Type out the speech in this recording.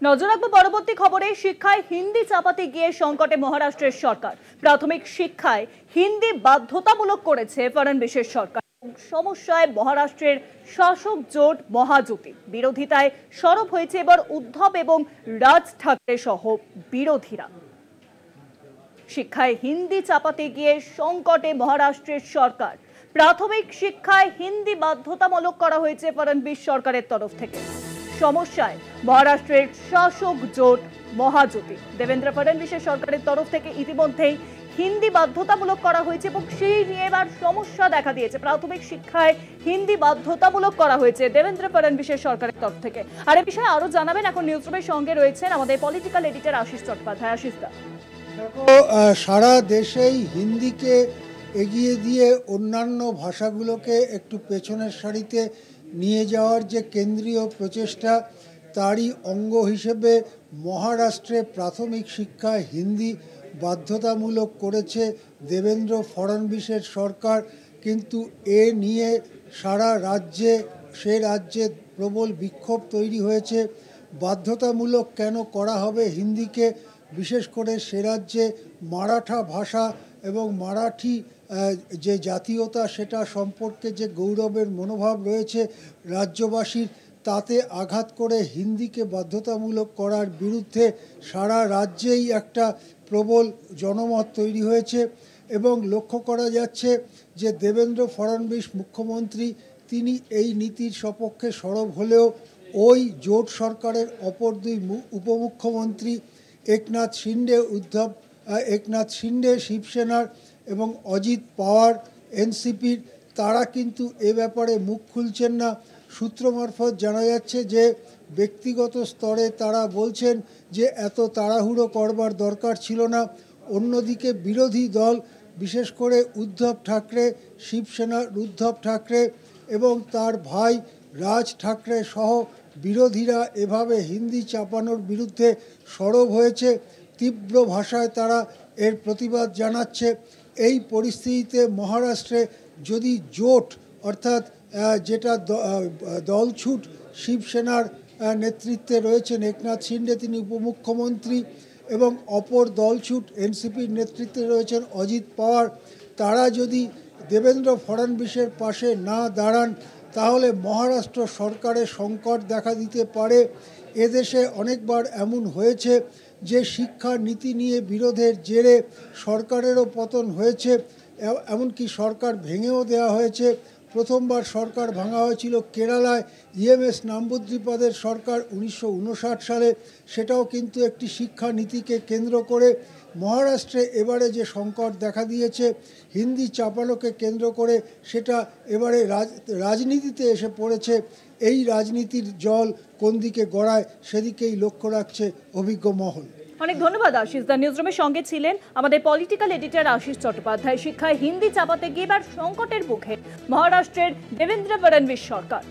নজর রাখবো পরবর্তী খবরে। শিক্ষায় হিন্দি চাপাতে গিয়ে সংকটে মহারাষ্ট্রের সরকার। প্রাথমিক শিক্ষায় হিন্দি বাধ্যতামূলক করেছে ফড়নবীশের সরকার। সমস্যায় মহারাষ্ট্রের শাসক জোট মহাজোটী। বিরোধিতায় সরব হয়েছে এবার উদ্ধব এবং রাজ ঠাকরে সহ বিরোধীরা। শিক্ষায় হিন্দি চাপাতে গিয়ে সংকটে মহারাষ্ট্রের সরকার। প্রাথমিক শিক্ষায় হিন্দি বাধ্যতামূলক করা হয়েছে ফড়নবীশ সরকারের তরফ থেকে। সমস্যায় মহারাষ্ট্রের শাসক জোট মহাজোটী। দেবেন্দ্র ফড়নবীশের সরকারের তরফ থেকে ইতিমধ্যেই হিন্দি বাধ্যতামূলক করা হয়েছে এবং সেই নিয়ে এবার সমস্যা দেখা দিয়েছে। প্রাথমিক শিক্ষায় হিন্দি বাধ্যতামূলক করা হয়েছে দেবেন্দ্র ফড়নবীশের সরকারের তরফ থেকে। আর এ বিষয়ে আরো জানাবেন এখন নিউজরুমের সঙ্গে রয়েছেন আমাদের পলিটিক্যাল এডিটর আশিস চট্টোপাধ্যায়। আশিস দা, সারা দেশেই হিন্দিকে এগিয়ে দিয়ে অন্যান্য ভাষাগুলোকে একটু পেছনের সারিতে নিয়ে যাওয়ার যে কেন্দ্রীয় প্রচেষ্টা, তারই অঙ্গ হিসেবে মহারাষ্ট্রে প্রাথমিক শিক্ষায় হিন্দি বাধ্যতামূলক করেছে দেবেন্দ্র ফড়নবীশের সরকার। কিন্তু এ নিয়ে সারা রাজ্যে রাজ্যে প্রবল বিক্ষোভ তৈরি হয়েছে। বাধ্যতামূলক কেন করা হবে হিন্দিকে? বিশেষ করে সে রাজ্যে মারাঠা ভাষা এবং মারাঠি যে জাতীয়তা, সেটা সম্পর্কে যে গৌরবের মনোভাব রয়েছে রাজ্যবাসীর, তাতে আঘাত করে হিন্দিকে বাধ্যতামূলক করার বিরুদ্ধে সারা রাজ্যেই একটা প্রবল জনমত তৈরি হয়েছে। এবং লক্ষ্য করা যাচ্ছে যে দেবেন্দ্র ফড়নবীশ মুখ্যমন্ত্রী, তিনি এই নীতির সপক্ষে সরব হলেও ওই জোট সরকারের অপর দুই উপমুখ্যমন্ত্রী একনাথ শিন্ডে শিবসেনার এবং অজিত পাওয়ার এনসিপির, তারা কিন্তু এ ব্যাপারে মুখ খুলছেন না। সূত্র মারফত জানা যাচ্ছে যে ব্যক্তিগত স্তরে তারা বলছেন যে এত তাড়াহুড়ো করবার দরকার ছিল না। অন্যদিকে বিরোধী দল, বিশেষ করে উদ্ধব ঠাকরে, শিবসেনার উদ্ধব ঠাকরে এবং তার ভাই রাজ ঠাকরে সহ বিরোধীরা এভাবে হিন্দি চাপানোর বিরুদ্ধে সরব হয়েছে। তীব্র ভাষায় তারা এর প্রতিবাদ জানাচ্ছে। এই পরিস্থিতিতে মহারাষ্ট্রে যদি জোট, অর্থাৎ যেটা দলছুট শিবসেনার নেতৃত্বে রয়েছেন একনাথ শিন্ডে, তিনি উপমুখ্যমন্ত্রী, এবং অপর দলছুট এনসিপির নেতৃত্বে রয়েছেন অজিত পাওয়ার, তারা যদি দেবেন্দ্র ফড়নবীশের পাশে না দাঁড়ান, তাহলে মহারাষ্ট্র সরকারের সংকট দেখা দিতে পারে। এদেশে অনেকবার এমন হয়েছে যে শিক্ষা নীতি নিয়ে বিরোধের জেরে সরকারেরও পতন হয়েছে, এমনকি সরকার ভেঙেও দেওয়া হয়েছে। প্রথমবার সরকার ভাঙা হয়েছিল কেরালায়, ইএমএস নাম্বুদ্রিপাদের সরকার 1959 সালে। সেটাও কিন্তু একটি শিক্ষা নীতিকে কেন্দ্র করে। মহারাষ্ট্রে এবারে যে সংকট দেখা দিয়েছে হিন্দি চাপানোকে কেন্দ্র করে, সেটা এবারে রাজনীতিতে এসে পড়েছে। এই রাজনীতির জল কোন দিকে গড়ায়, সেদিকেই লক্ষ্য রাখছে অভিজ্ঞ মহল। অনেক ধন্যবাদ আশিস দা। নিউজরুমের সঙ্গে ছিলেন আমাদের পলিটিক্যাল এডিটর আশিস চট্টোপাধ্যায়। শিক্ষায় হিন্দি চাপাতে গিয়ে এবার সংকটের মুখে মহারাষ্ট্রের দেবেন্দ্র ফড়নবীশ সরকার।